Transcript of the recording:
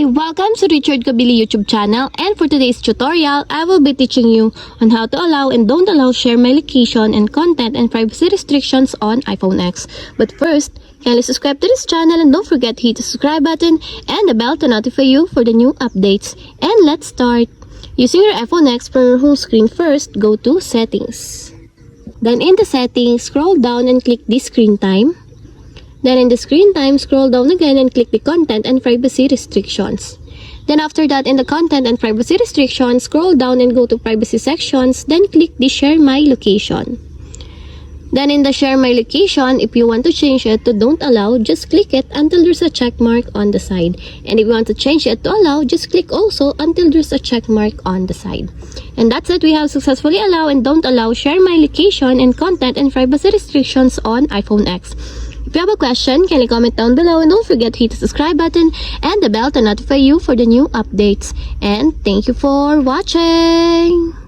Hi! Welcome to Richard Cabile YouTube channel, and for today's tutorial, I will be teaching you on how to allow and don't allow share my location and content and privacy restrictions on iPhone X. But first, kindly subscribe to this channel and don't forget to hit the subscribe button and the bell to notify you for the new updates. And let's start! Using your iPhone X from your home screen, first go to Settings. Then in the settings, scroll down and click the Screen Time. Then in the screen time, scroll down again and click the content and privacy restrictions. Then after that, in the content and privacy restrictions, scroll down and go to privacy sections, then click the share my location. Then in the share my location, if you want to change it to don't allow, just click it until there's a check mark on the side. And if you want to change it to allow, just click also until there's a check mark on the side. And that's it, we have successfully allow and don't allow share my location and content and privacy restrictions on iPhone X. If you have a question, kindly comment down below and don't forget to hit the subscribe button and the bell to notify you for the new updates. And thank you for watching!